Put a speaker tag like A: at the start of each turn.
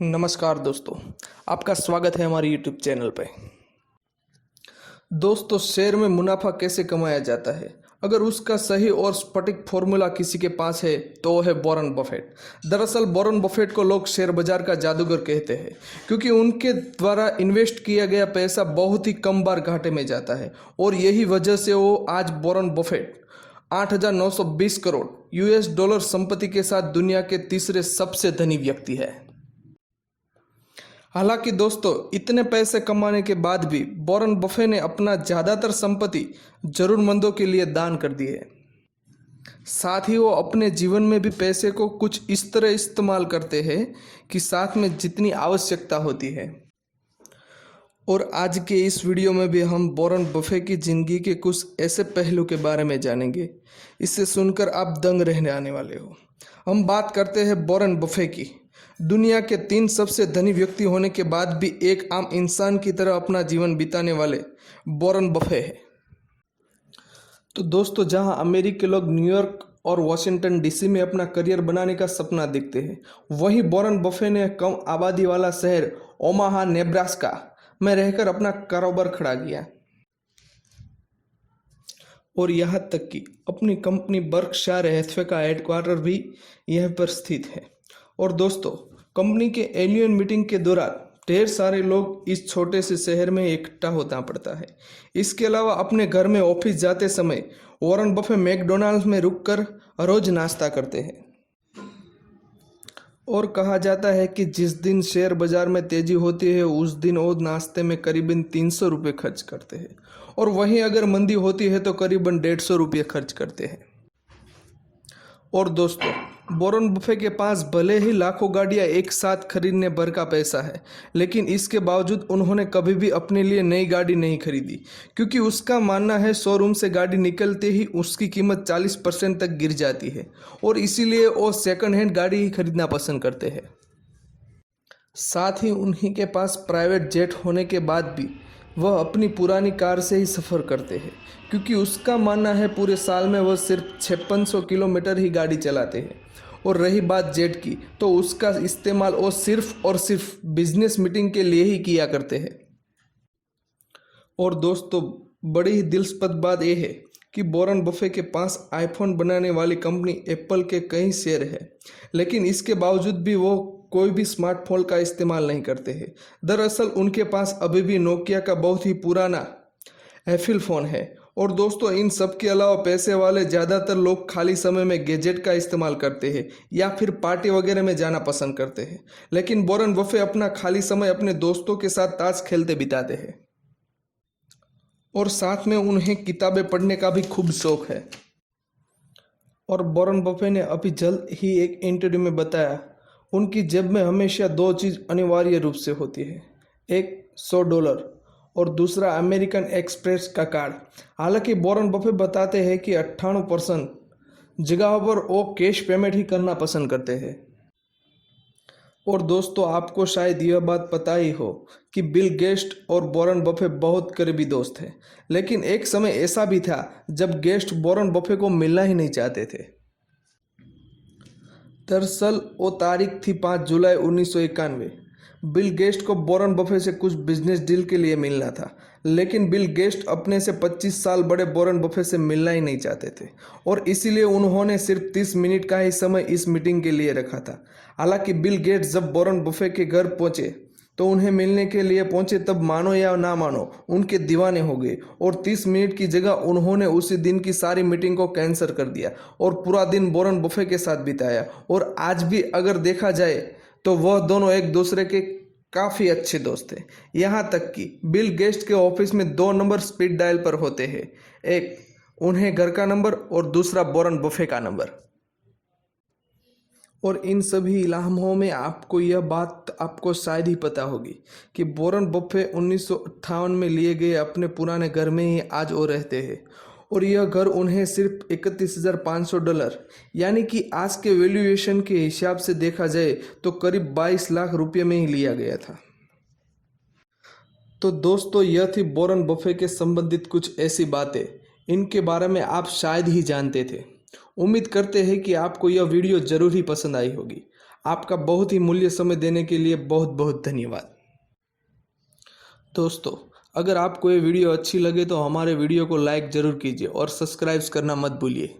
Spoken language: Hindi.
A: नमस्कार दोस्तों, आपका स्वागत है हमारे YouTube चैनल पे। दोस्तों, शेयर में मुनाफा कैसे कमाया जाता है? अगर उसका सही और स्फटिक फॉर्मूला किसी के पास है तो वो है वॉरेन बफेट। दरअसल वॉरेन बफेट को लोग शेयर बाजार का जादूगर कहते हैं क्योंकि उनके द्वारा इन्वेस्ट किया गया पैसा बहुत ही कम बार घाटे में जाता है और यही वजह से वो आज Warren Buffett 8,920 crore US dollar संपत्ति के साथ दुनिया के तीसरे सबसे धनी व्यक्ति है। हालांकि दोस्तों, इतने पैसे कमाने के बाद भी वॉरेन बफेट ने अपना ज़्यादातर संपत्ति जरूरतमंदों के लिए दान कर दी है। साथ ही वो अपने जीवन में भी पैसे को कुछ इस तरह इस्तेमाल करते हैं कि साथ में जितनी आवश्यकता होती है। और आज के इस वीडियो में भी हम वॉरेन बफेट की ज़िंदगी के कुछ ऐसे पहलू के बारे में जानेंगे, इसे सुनकर आप दंग रहने आने वाले हो। हम बात करते हैं वॉरेन बफेट की। दुनिया के 3 सबसे धनी व्यक्ति होने के बाद भी एक आम इंसान की तरह अपना जीवन बिताने वाले वॉरेन बफेट है। तो दोस्तों, जहां अमेरिकी लोग न्यूयॉर्क और वाशिंगटन डीसी में अपना करियर बनाने का सपना देखते हैं, वहीं वॉरेन बफेट ने कम आबादी वाला शहर ओमाहा, नेब्रास्का में रहकर अपना कारोबार खड़ा किया और यहाँ तक कि अपनी कंपनी बर्कशायर हैथवे का हेडक्वार्टर भी यहीं पर स्थित है। और दोस्तों, कंपनी के एनुअल मीटिंग के दौरान ढेर सारे लोग इस छोटे से शहर में इकट्ठा होना पड़ता है। इसके अलावा अपने घर में ऑफिस जाते समय वॉरेन बफेट मैकडॉनल्ड्स में रुककर रोज नाश्ता करते हैं। और कहा जाता है कि जिस दिन शेयर बाजार में तेजी होती है उस दिन वो नाश्ते में करीबन 300 रुपये खर्च करते हैं और वहीं अगर मंदी होती है तो करीबन 150 रुपये खर्च करते हैं। और दोस्तों, वॉरेन बफेट के पास भले ही लाखों गाड़ियां एक साथ खरीदने भर का पैसा है, लेकिन इसके बावजूद उन्होंने कभी भी अपने लिए नई गाड़ी नहीं खरीदी क्योंकि उसका मानना है शोरूम से गाड़ी निकलते ही उसकी कीमत 40% तक गिर जाती है और इसीलिए वो सेकंड हैंड गाड़ी ही खरीदना पसंद करते हैं। साथ ही उन्हीं के पास प्राइवेट जेट होने के बाद भी वह अपनी पुरानी कार से ही सफ़र करते हैं क्योंकि उसका मानना है पूरे साल में वह सिर्फ 5600 किलोमीटर ही गाड़ी चलाते हैं। और रही बात जेट की, तो उसका इस्तेमाल वो सिर्फ और सिर्फ बिजनेस मीटिंग के लिए ही किया करते हैं। और दोस्तों, बड़ी ही दिलचस्प बात यह है कि वॉरेन बफेट के पास आईफोन बनाने वाली कंपनी एप्पल के कई शेयर है, लेकिन इसके बावजूद भी वो कोई भी स्मार्टफोन का इस्तेमाल नहीं करते हैं। दरअसल उनके पास अभी भी नोकिया का बहुत ही पुराना एप्पल फ़ोन है। और दोस्तों, इन सब के अलावा पैसे वाले ज़्यादातर लोग खाली समय में गैजेट का इस्तेमाल करते हैं या फिर पार्टी वगैरह में जाना पसंद करते हैं, लेकिन वॉरेन बफेट अपना खाली समय अपने दोस्तों के साथ ताश खेलते बिताते हैं और साथ में उन्हें किताबें पढ़ने का भी खूब शौक है। और वॉरेन बफेट ने अभी जल्द ही एक इंटरव्यू में बताया, उनकी जेब में हमेशा 2 चीज़ अनिवार्य रूप से होती है, एक $100 और दूसरा अमेरिकन एक्सप्रेस का कार्ड। हालांकि वॉरेन बफेट बताते हैं कि 98% जगहों पर वो कैश पेमेंट ही करना पसंद करते हैं। और दोस्तों, आपको शायद यह बात पता ही हो कि बिल गेट्स और वॉरेन बफेट बहुत करीबी दोस्त हैं, लेकिन एक समय ऐसा भी था जब गेट्स वॉरेन बफेट को मिलना ही नहीं चाहते थे। दरअसल वो तारीख थी 5 जुलाई 1991। बिल गेट्स को वॉरेन बफेट से कुछ बिजनेस डील के लिए मिलना था, लेकिन बिल गेट्स अपने से 25 साल बड़े वॉरेन बफेट से मिलना ही नहीं चाहते थे और इसीलिए उन्होंने सिर्फ 30 मिनट का ही समय इस मीटिंग के लिए रखा था। हालांकि बिल गेट्स जब वॉरेन बफेट के घर पहुंचे तो उन्हें मिलने के लिए पहुंचे, तब मानो या ना मानो उनके दीवाने हो गए और 30 मिनट की जगह उन्होंने उसी दिन की सारी मीटिंग को कैंसिल कर दिया और पूरा दिन वॉरेन बफेट के साथ बिताया। और आज भी अगर देखा जाए तो वह दोनों एक दूसरे के काफ़ी अच्छे दोस्त थे। यहाँ तक कि बिल गेट्स के ऑफिस में 2 नंबर स्पीड डायल पर होते हैं, एक उन्हें घर का नंबर और दूसरा वॉरेन बफेट का नंबर। और इन सभी लम्हों में आपको यह बात आपको शायद ही पता होगी कि वॉरेन बफेट 1958 में लिए गए अपने पुराने घर में ही आज वो रहते हैं और यह घर उन्हें सिर्फ $31,500 यानी कि आज के वैल्यूएशन के हिसाब से देखा जाए तो करीब 22 लाख रुपये में ही लिया गया था। तो दोस्तों, यह थी वॉरेन बफेट के संबंधित कुछ ऐसी बातें, इनके बारे में आप शायद ही जानते थे। उम्मीद करते हैं कि आपको यह वीडियो ज़रूर ही पसंद आई होगी। आपका बहुत ही मूल्य समय देने के लिए बहुत बहुत धन्यवाद। दोस्तों, अगर आपको ये वीडियो अच्छी लगे तो हमारे वीडियो को लाइक ज़रूर कीजिए और सब्सक्राइब करना मत भूलिए।